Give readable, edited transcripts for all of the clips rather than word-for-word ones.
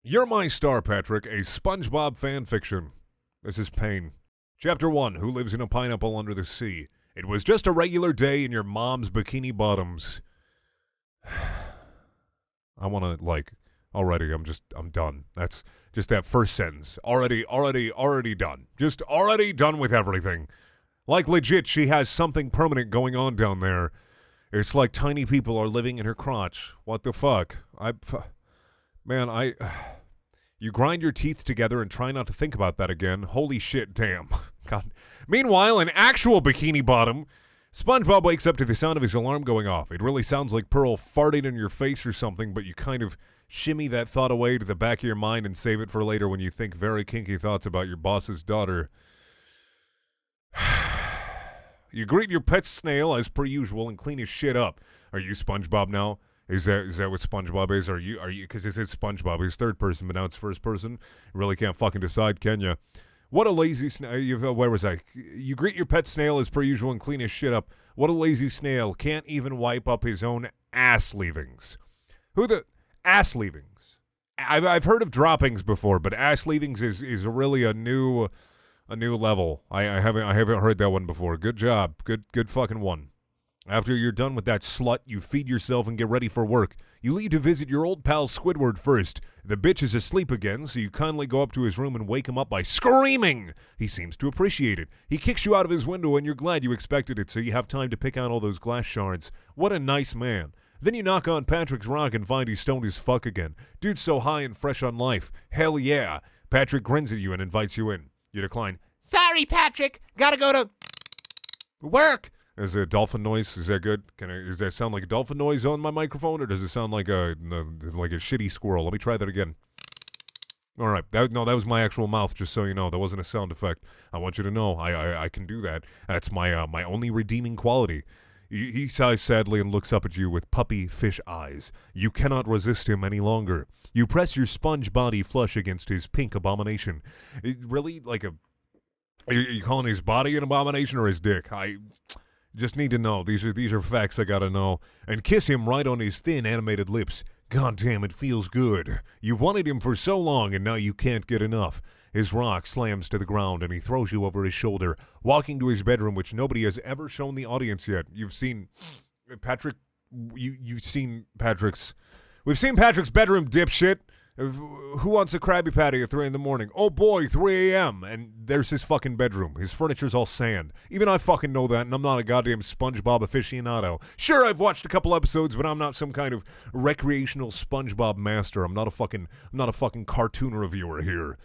You're My Star, Patrick, a Spongebob fan fiction. This is Pain. Chapter 1, Who Lives in a Pineapple Under the Sea? It was just a regular day in your mom's bikini bottoms. I want to, already, I'm done. That's just that first sentence. Already done. Just already done with everything. Like, legit, she has something permanent going on down there. It's like tiny people are living in her crotch. What the fuck? You grind your teeth together and try not to think about that again. Holy shit, damn. God. Meanwhile, an actual bikini bottom, SpongeBob wakes up to the sound of his alarm going off. It really sounds like Pearl farting in your face or something, but you kind of shimmy that thought away to the back of your mind and save it for later when you think very kinky thoughts about your boss's daughter. You greet your pet snail as per usual and clean his shit up. Are you SpongeBob now? Is that what SpongeBob is? Are you? Because it says SpongeBob. He's third person, but now it's first person. You really can't fucking decide, can you? What a lazy snail. Where was I? You greet your pet snail as per usual and clean his shit up. What a lazy snail. Can't even wipe up his own ass leavings. Who the ass leavings? I've heard of droppings before, but ass leavings is really a new level. I haven't heard that one before. Good job. Good fucking one. After you're done with that slut, you feed yourself and get ready for work. You leave to visit your old pal Squidward first. The bitch is asleep again, so you kindly go up to his room and wake him up by screaming. He seems to appreciate it. He kicks you out of his window and you're glad you expected it, so you have time to pick out all those glass shards. What a nice man. Then you knock on Patrick's rock and find he's stoned as fuck again. Dude's so high and fresh on life. Hell yeah. Patrick grins at you and invites you in. You decline. Sorry, Patrick. Gotta go to work. Is it a dolphin noise? Is that good? Does that sound like a dolphin noise on my microphone, or does it sound like a shitty squirrel? Let me try that again. All right. That was my actual mouth, just so you know. That wasn't a sound effect. I want you to know I can do that. That's my my only redeeming quality. He sighs sadly and looks up at you with puppy fish eyes. You cannot resist him any longer. You press your sponge body flush against his pink abomination. Really, like a... Are you calling his body an abomination or his dick? I just need to know. These are facts I gotta know. And kiss him right on his thin, animated lips. God damn, it feels good. You've wanted him for so long, and now you can't get enough. His rock slams to the ground, and he throws you over his shoulder, walking to his bedroom, which nobody has ever shown the audience yet. You've seen Patrick. You've seen Patrick's. We've seen Patrick's bedroom, dipshit. Who wants a Krabby Patty at 3 in the morning? Oh boy, 3 a.m. And there's his fucking bedroom. His furniture's all sand. Even I fucking know that, and I'm not a goddamn SpongeBob aficionado. Sure, I've watched a couple episodes, but I'm not some kind of recreational SpongeBob master. I'm not a fucking cartoon reviewer here.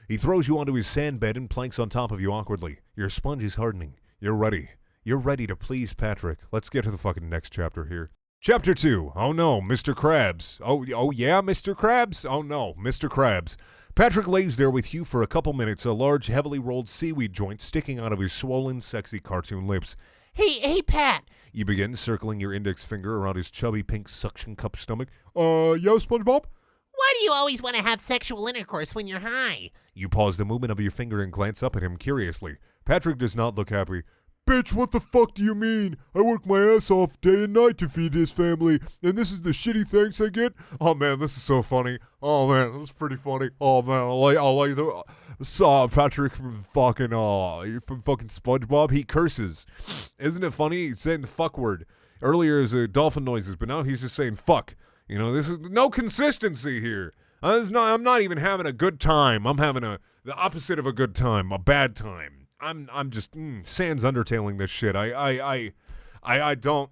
He throws you onto his sand bed and planks on top of you awkwardly. Your sponge is hardening. You're ready. You're ready to please Patrick. Let's get to the fucking next chapter here. Chapter 2. Oh no, Mr. Krabs. Oh yeah, Mr. Krabs? Oh no, Mr. Krabs. Patrick lays there with you for a couple minutes, a large, heavily rolled seaweed joint sticking out of his swollen, sexy cartoon lips. Hey, Pat. You begin circling your index finger around his chubby pink suction cup stomach. Yeah, SpongeBob? Why do you always want to have sexual intercourse when you're high? You pause the movement of your finger and glance up at him curiously. Patrick does not look happy. Bitch, what the fuck do you mean? I work my ass off day and night to feed this family, and this is the shitty thanks I get? Oh man, this is so funny. Oh man, that's pretty funny. Oh man, I like the Patrick from fucking SpongeBob. He curses. Isn't it funny? He's saying the fuck word. Earlier is dolphin noises, but now he's just saying fuck. You know, this is no consistency here. I'm not even having a good time. I'm having the opposite of a good time, a bad time. I'm just sans undertailing this shit. I don't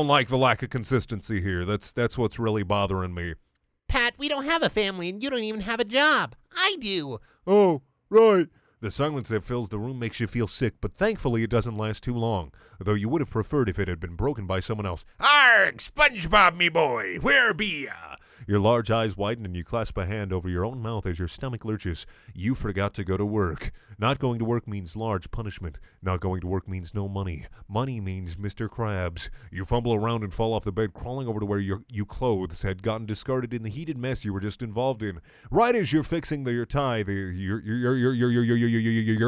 like the lack of consistency here. That's what's really bothering me. Pat, we don't have a family and you don't even have a job. I do. Oh, right. The silence that fills the room makes you feel sick, but thankfully it doesn't last too long, though you would have preferred if it had been broken by someone else. Arg, SpongeBob, me boy, where be ya? Your large eyes widen and you clasp a hand over your own mouth as your stomach lurches. You forgot to go to work. Not going to work means large punishment. Not going to work means no money. Money means Mr. Krabs. You fumble around and fall off the bed, crawling over to where your clothes had gotten discarded in the heated mess you were just involved in. Right as you're fixing your tie, your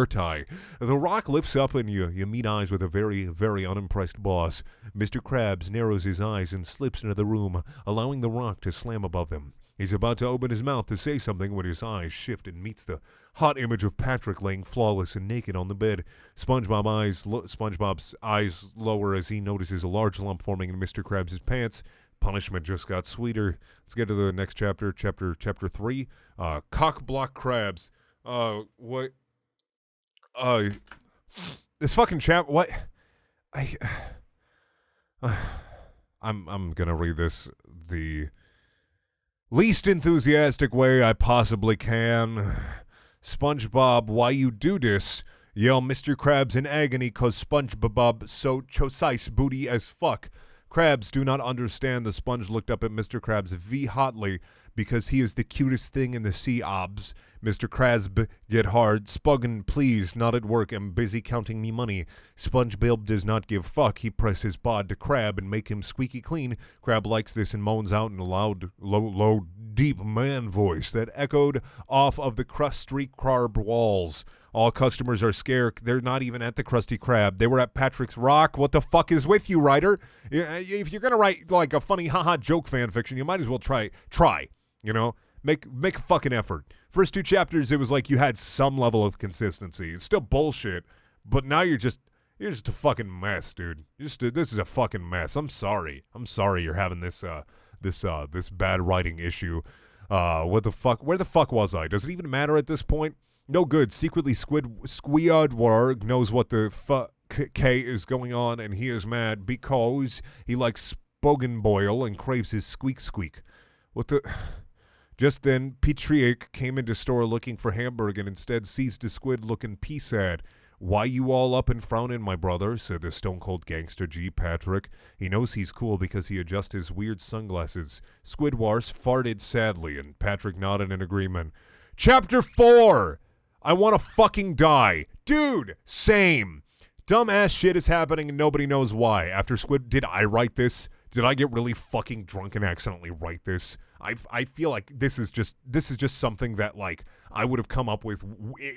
tie, the rock lifts up and you meet eyes with a very, very unimpressed boss. Mr. Krabs narrows his eyes and slips into the room, allowing the rock to slam above them. He's about to open his mouth to say something when his eyes shift and meets the hot image of Patrick laying flawless and naked on the bed. SpongeBob's eyes lower as he notices a large lump forming in Mr. Krabs' pants. Punishment just got sweeter. Let's get to the next chapter, chapter 3. Cock block crabs. What? This fucking what? I'm gonna read this the least enthusiastic way I possibly can. SpongeBob, why you do this? Yell Mr. Krabs in agony cause SpongeBob so chosice booty as fuck. Krabs do not understand. The sponge looked up at Mr. Krabs v hotly because he is the cutest thing in the sea obs. Mr. Krabs get hard. Spuggen, please, not at work. I'm busy counting me money. SpongeBob does not give fuck. He press his bod to Crab and make him squeaky clean. Crab likes this and moans out in a loud, low, deep man voice that echoed off of the crusty Krab walls. All customers are scared. They're not even at the Krusty Krab. They were at Patrick's Rock. What the fuck is with you, writer? If you're gonna write like a funny haha joke fan fiction, you might as well try. You know, make a fucking effort. First 2 chapters, it was like you had some level of consistency. It's still bullshit, but now you're just a fucking mess, dude. This is a fucking mess. I'm sorry you're having this bad writing issue. What the fuck? Where the fuck was I? Does it even matter at this point? No good. Secretly, Squidward knows what the fuck is going on, and he is mad because he likes Spongebob and craves his squeak. What the? Just then, Patrick came into store looking for Hamburg and instead seized the squid looking pea-sad. Why you all up and frowning, my brother? Said the stone-cold gangster G. Patrick. He knows he's cool because he adjusts his weird sunglasses. Squidward farted sadly, and Patrick nodded in agreement. Chapter 4! I want to fucking die. Dude, same. Dumbass shit is happening and nobody knows why. After did I write this? Did I get really fucking drunk and accidentally write this? I feel like this is just something that like I would have come up with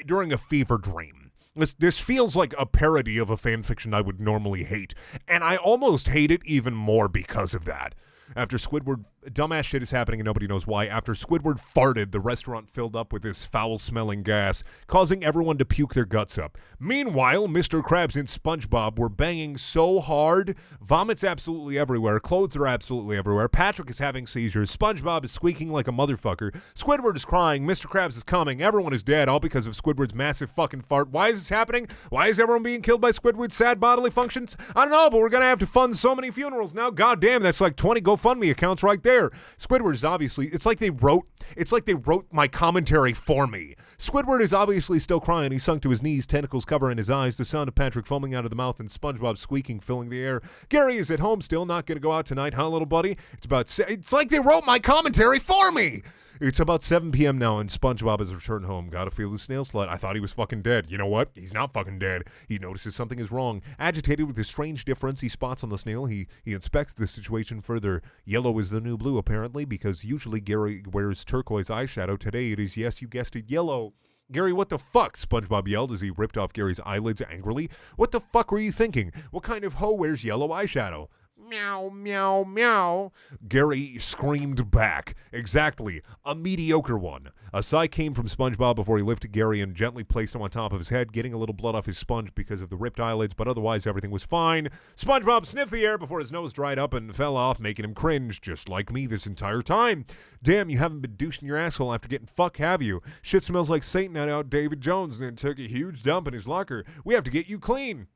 during a fever dream. This feels like a parody of a fan fiction I would normally hate, and I almost hate it even more because of that. After Squidward, dumbass shit is happening and nobody knows why. After Squidward farted, the restaurant filled up with this foul-smelling gas, causing everyone to puke their guts up. Meanwhile, Mr. Krabs and SpongeBob were banging so hard, vomit's absolutely everywhere, clothes are absolutely everywhere, Patrick is having seizures, SpongeBob is squeaking like a motherfucker, Squidward is crying, Mr. Krabs is coming, everyone is dead, all because of Squidward's massive fucking fart. Why is this happening? Why is everyone being killed by Squidward's sad bodily functions? I don't know, but we're gonna have to fund so many funerals now. God damn, that's like 20 GoFundMe accounts right there. Squidward is obviously, it's like they wrote my commentary for me. Squidward is obviously still crying. He sunk to his knees, tentacles covering his eyes, the sound of Patrick foaming out of the mouth and SpongeBob squeaking filling the air. Gary is at home still, not going to go out tonight, huh, little buddy? It's like they wrote my commentary for me. It's about 7 p.m. now, and SpongeBob has returned home. Gotta feel the snail slut. I thought he was fucking dead. You know what? He's not fucking dead. He notices something is wrong. Agitated with a strange difference he spots on the snail, he inspects the situation further. Yellow is the new blue, apparently, because usually Gary wears turquoise eyeshadow. Today it is, yes, you guessed it, yellow. Gary, what the fuck? SpongeBob yelled as he ripped off Gary's eyelids angrily. What the fuck were you thinking? What kind of hoe wears yellow eyeshadow? Meow, meow, meow. Gary screamed back. Exactly. A mediocre one. A sigh came from SpongeBob before he lifted Gary and gently placed him on top of his head, getting a little blood off his sponge because of the ripped eyelids, but otherwise everything was fine. SpongeBob sniffed the air before his nose dried up and fell off, making him cringe, just like me this entire time. Damn, you haven't been douching your asshole after getting fucked, have you? Shit smells like Satan out David Jones and then took a huge dump in his locker. We have to get you clean.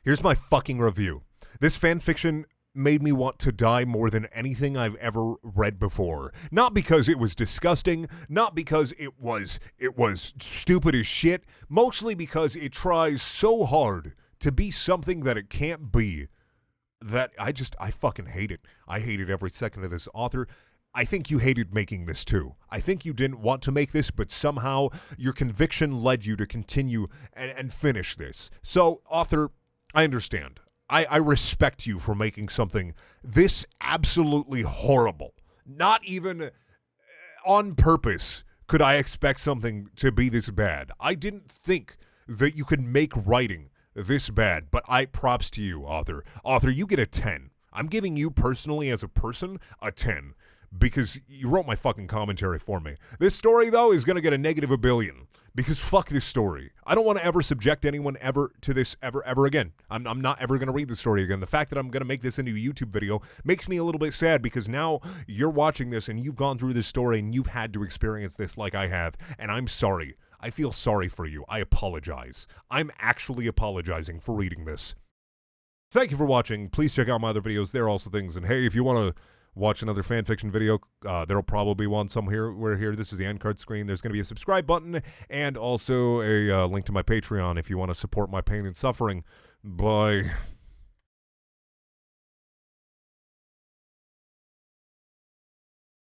Here's my fucking review. This fanfiction made me want to die more than anything I've ever read before. Not because it was disgusting, not because it was stupid as shit, mostly because it tries so hard to be something that it can't be that I fucking hate it. I hated every second of this author. I think you hated making this too. I think you didn't want to make this, but somehow your conviction led you to continue and finish this. So, author, I understand. I respect you for making something this absolutely horrible. Not even on purpose could I expect something to be this bad. I didn't think that you could make writing this bad, but props to you, author. Author, you get a 10. I'm giving you personally as a person a 10 because you wrote my fucking commentary for me. This story, though, is going to get a negative a billion because fuck this story. I don't want to ever subject anyone ever to this ever again. I'm not ever going to read the story again. The fact that I'm going to make this into a YouTube video makes me a little bit sad because now you're watching this and you've gone through this story and you've had to experience this like I have, and I'm sorry. I feel sorry for you. I apologize. I'm actually apologizing for reading this. Thank you for watching. Please check out my other videos. There are also things. And hey, if you want to watch another fanfiction video, there'll probably be one somewhere here. This is the end card screen. There's going to be a subscribe button and also a link to my Patreon if you want to support my pain and suffering. Bye.